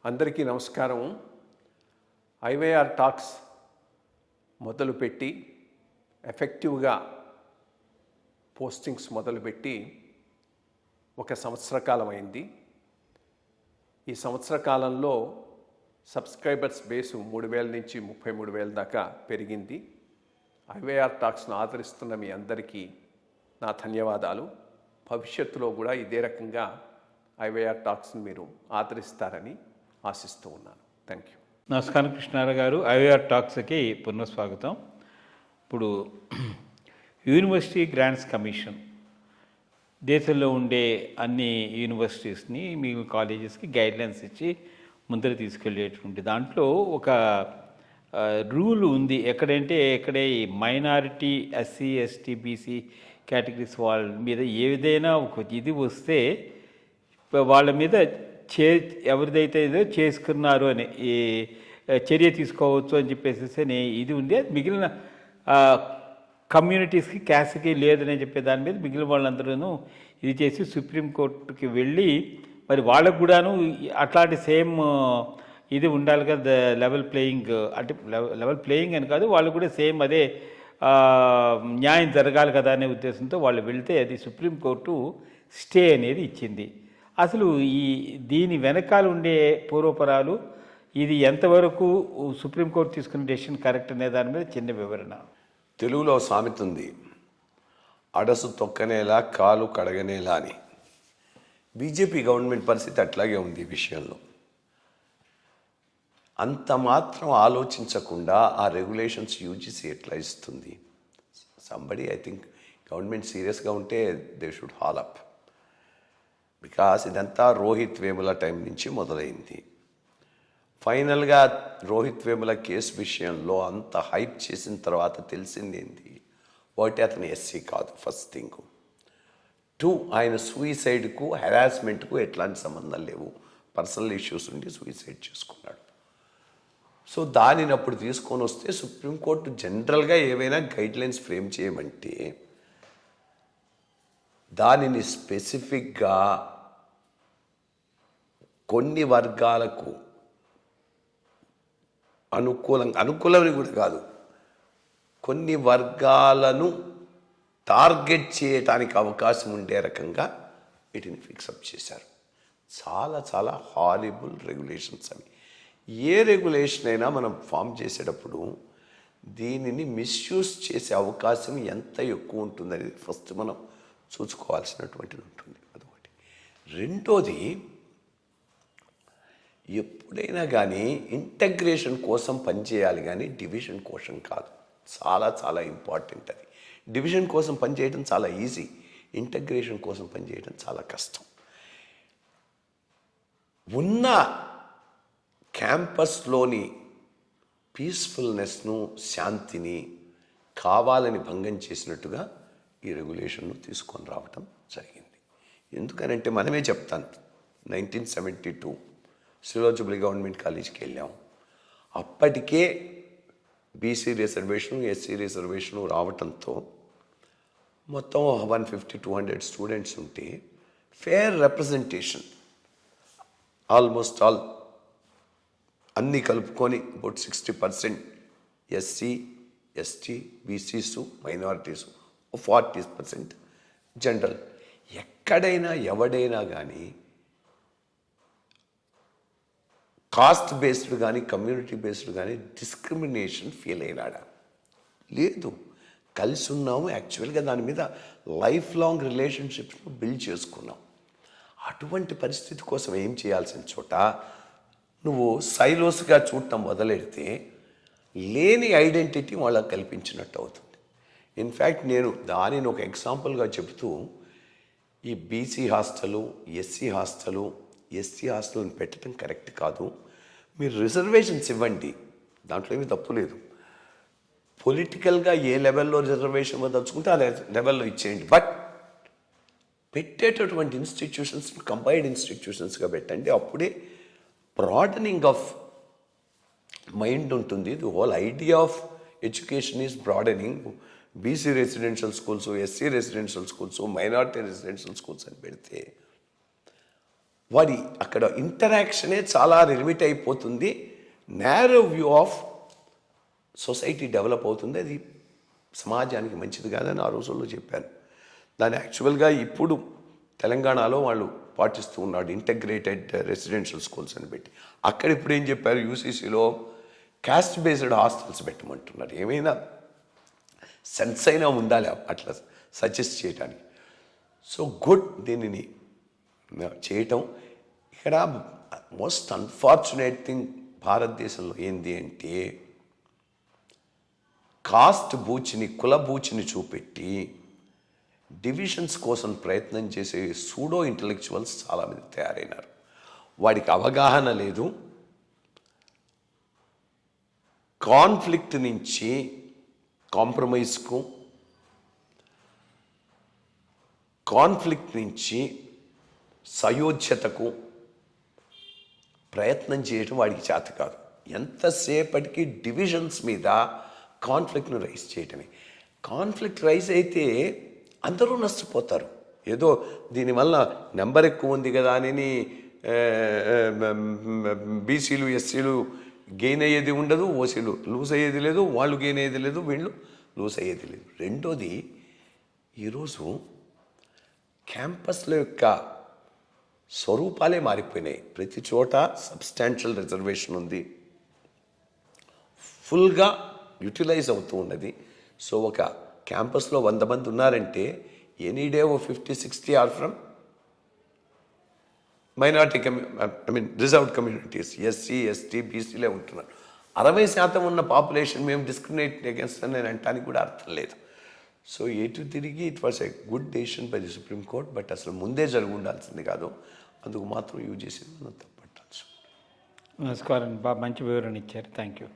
అందరికీ నమస్కారం. IYR talks మొదలుపెట్టి ఎఫెక్టివ్గా పోస్టింగ్స్ మొదలుపెట్టి ఒక సంవత్సర కాలం అయింది. ఈ సంవత్సర కాలంలో సబ్స్క్రైబర్స్ బేసు 3,000 నుంచి 33,000 దాకా పెరిగింది. ఐవైఆర్ టాక్స్ను ఆదరిస్తున్న మీ అందరికీ నా ధన్యవాదాలు. భవిష్యత్తులో కూడా ఇదే రకంగా ఐవైఆర్ టాక్స్ని మీరు ఆదరిస్తారని ఆశిస్తూ ఉన్నాను. Thank you. నమస్కారం కృష్ణారావు గారు. ఐవైఆర్ టాక్స్కి పునఃస్వాగతం. ఇప్పుడు యూనివర్సిటీ గ్రాంట్స్ కమిషన్ దేశంలో ఉండే అన్ని యూనివర్సిటీస్ని మీ కాలేజెస్కి గైడ్లైన్స్ ఇచ్చి ముందర తీసుకెళ్ళేటువంటి దాంట్లో ఒక రూల్ ఉంది. ఎక్కడే ఈ minority SC ST BC categories వాళ్ళ మీద ఏదైనా ఒక ఇది వస్తే వాళ్ళ మీద ఎవరిదైతే ఏదో చేసుకున్నారు అని ఈ చర్య తీసుకోవచ్చు అని చెప్పేసి ఇది ఉంది. మిగిలిన కమ్యూనిటీస్కి క్యాస్ట్కి లేదని చెప్పే దాని మీద మిగిలిన వాళ్ళందరూ ఇది చేసి సుప్రీంకోర్టుకి వెళ్ళి మరి వాళ్ళకు కూడాను అట్లాంటి సేమ్ ఇది ఉండాలి కదా, లెవెల్ ప్లేయింగ్ అంటే లెవెల్ ప్లేయింగ్ అని కాదు, వాళ్ళు కూడా సేమ్ అదే న్యాయం జరగాలి కదా అనే ఉద్దేశంతో వాళ్ళు వెళ్తే అది సుప్రీంకోర్టు స్టే అనేది ఇచ్చింది. అసలు దీని వెనకాల ఉండే పూర్వపరాలు, ఇది ఎంతవరకు సుప్రీంకోర్టు తీసుకున్న డెసిషన్ కరెక్ట్ అనే దాని మీద చిన్న వివరణ. తెలుగులో సామెత ఉంది, అడసు తొక్కనేలా కాలు కడగనేలా అని. బీజేపీ గవర్నమెంట్ పరిస్థితి అట్లాగే ఉంది ఈ విషయంలో. అంత మాత్రం ఆలోచించకుండా ఆ రెగ్యులేషన్స్ యూజీసీ ఎట్లా ఇస్తుంది? సంబడి ఐ థింక్ గవర్నమెంట్ సీరియస్గా ఉంటే they should hall up. Because ఇదంతా రోహిత్ వేముల టైం నుంచి మొదలైంది. ఫైనల్గా రోహిత్ వేముల కేసు విషయంలో అంత హైప్ చేసిన తర్వాత తెలిసింది ఏంటి? ఒకటి, అతను ఎస్సీ కాదు ఫస్ట్ థింగ్. 2, ఆయన సూయిసైడ్కు హెరాస్మెంట్కు ఎట్లాంటి సంబంధం లేవు, పర్సనల్ ఇష్యూస్ ఉండి సూయిసైడ్ చేసుకున్నాడు. సో దానిని అప్పుడు తీసుకొని వస్తే సుప్రీంకోర్టు జనరల్గా ఏవైనా గైడ్లైన్స్ ఫ్రేమ్ చేయమంటే దానిని స్పెసిఫిక్గా కొన్ని వర్గాలకు అనుకూలమని కూడా కాదు, కొన్ని వర్గాలను టార్గెట్ చేయటానికి అవకాశం ఉండే రకంగా వీటిని ఫిక్సప్ చేశారు. చాలా చాలా హారిబుల్ రెగ్యులేషన్స్ అవి. ఏ రెగ్యులేషన్ అయినా మనం ఫామ్ చేసేటప్పుడు దీనిని మిస్యూజ్ చేసే అవకాశం ఎంత ఎక్కువ ఉంటుందనేది ఫస్ట్ మనం చూసుకోవాల్సినటువంటిది ఉంటుంది. అదొకటి. రెండోది, ఎప్పుడైనా కానీ ఇంటగ్రేషన్ కోసం పనిచేయాలి కానీ డివిజన్ కోసం కాదు. చాలా చాలా ఇంపార్టెంట్ అది. డివిజన్ కోసం పనిచేయడం చాలా ఈజీ, ఇంటగ్రేషన్ కోసం పనిచేయడం చాలా కష్టం. ఉన్న క్యాంపస్లోని పీస్ఫుల్నెస్ను, శాంతిని కావాలని భంగం చేసినట్టుగా ఈ రెగ్యులేషన్ను తీసుకొని రావటం జరిగింది. ఎందుకనంటే మనమే చెప్తాను, 1972 సిరోజుబులి గవర్నమెంట్ కాలేజీకి వెళ్ళాం. అప్పటికే బీసీ రిజర్వేషను, ఎస్సీ రిజర్వేషను రావటంతో మొత్తం 150-200 స్టూడెంట్స్ ఉంటే ఫేర్ రిప్రజెంటేషన్ ఆల్మోస్ట్ ఆల్ అన్నీ కలుపుకొని about 60% SC ST BCs minorities, 40% general. ఎక్కడైనా ఎవడైనా కానీ కాస్ట్ బేస్డ్ కానీ కమ్యూనిటీ బేస్డ్ కానీ డిస్క్రిమినేషన్ ఫీల్ అయినాడా? లేదు. కలిసి ఉన్నాము. యాక్చువల్గా దాని మీద లైఫ్ లాంగ్ రిలేషన్షిప్స్ను బిల్డ్ చేసుకున్నాం. అటువంటి పరిస్థితి కోసం ఏం చేయాల్సిన చోట నువ్వు సైలోస్గా చూడటం మొదలెడితే లేని ఐడెంటిటీ వాళ్ళకి కల్పించినట్టు అవుతుంది. ఇన్ఫ్యాక్ట్ నేను దానిని ఒక ఎగ్జాంపుల్గా చెబుతూ, ఈ BC hostel, SC hostel, SC హాస్టల్ని పెట్టడం కరెక్ట్ కాదు. మీరు రిజర్వేషన్స్ ఇవ్వండి, దాంట్లో ఏమీ తప్పు లేదు. పొలిటికల్గా ఏ లెవెల్లో రిజర్వేషన్ దలుచుకుంటే ఆ లెవెల్లో ఇచ్చేయండి. బట్ పెట్టేటటువంటి ఇన్స్టిట్యూషన్స్ కంబైన్డ్ ఇన్స్టిట్యూషన్స్గా పెట్టండి. అప్పుడే బ్రాడనింగ్ ఆఫ్ మైండ్ ఉంటుంది. The whole idea of education is broadening. BC residential schools, SC residential schools, minority residential schools అని పెడితే వాడి అక్కడ ఇంటరాక్షనే చాలా లిమిట్ అయిపోతుంది. Narrow view of society develop అవుతుంది. అది సమాజానికి మంచిది కాదని ఆ రోజుల్లో చెప్పాను. దాన్ని యాక్చువల్గా ఇప్పుడు తెలంగాణలో వాళ్ళు పాటిస్తూ ఉన్నాడు, ఇంటగ్రేటెడ్ రెసిడెన్షియల్ స్కూల్స్ అని పెట్టి. అక్కడ ఇప్పుడు ఏం చెప్పారు, యూసీసీలో కాస్ట్ బేస్డ్ హాస్టల్స్ పెట్టమంటున్నారు. ఏమైనా సెన్స్ అయినా ఉండాలి అట్లా సజెస్ట్ చేయడానికి. సో గుడ్ దీనిని చేయటం. ఇక్కడ మోస్ట్ అన్ఫార్చునేట్ థింగ్ భారతదేశంలో ఏంది అంటే కాస్ట్ బూచిని, కుల బూచిని చూపెట్టి డివిజన్స్ కోసం ప్రయత్నం చేసే సూడో ఇంటలెక్చువల్స్ చాలామంది తయారైనారు. వాడికి అవగాహన లేదు. కాన్ఫ్లిక్ట్ నుంచి కాంప్రమైజ్కు, కాన్ఫ్లిక్ట్ నుంచి సయోధ్యతకు ప్రయత్నం చేయడం వాడికి చేత కాదు. ఎంతసేపటికి డివిజన్స్ మీద కాన్ఫ్లిక్ట్ను రైజ్ చేయటమే. కాన్ఫ్లిక్ట్ రైజ్ అయితే అందరూ నష్టపోతారు. ఏదో దీనివల్ల నెంబర్ ఎక్కువ ఉంది కదా అని బీసీలు ఎస్సీలు గెయిన్ అయ్యేది ఉండదు, ఓసీలు లూజ్ అయ్యేది లేదు, వాళ్ళు గెయిన్ అయ్యేది లేదు, వీళ్ళు లూజ్ అయ్యేది లేదు. రెండోది, ఈరోజు క్యాంపస్ల యొక్క స్వరూపాలే మారిపోయినాయి. ప్రతి చోట సబ్స్టాన్షియల్ రిజర్వేషన్ ఉంది, ఫుల్గా యూటిలైజ్ అవుతూ ఉన్నది. సో ఒక క్యాంపస్లో 100 మంది ఉన్నారంటే ఎనీ డే ఓ 50-60 are from minority reserved communities, SC ST బీసీలే ఉంటున్నారు. 60% ఉన్న పాపులేషన్ మేము డిస్క్రిమినేట్ అగేన్స్ట్ అని నేను అంటానికి కూడా అర్థం లేదు. సో ఎటు తిరిగి it was a good decision by the supreme court. But అసలు ముందే జరిగి ఉండాల్సింది కాదు. అందుకు మాత్రం యూజ్ చేసింది మనం తప్పట్టాల్సి. నమస్కారం, బాగా మంచి వివరణ ఇచ్చారు. Thank you.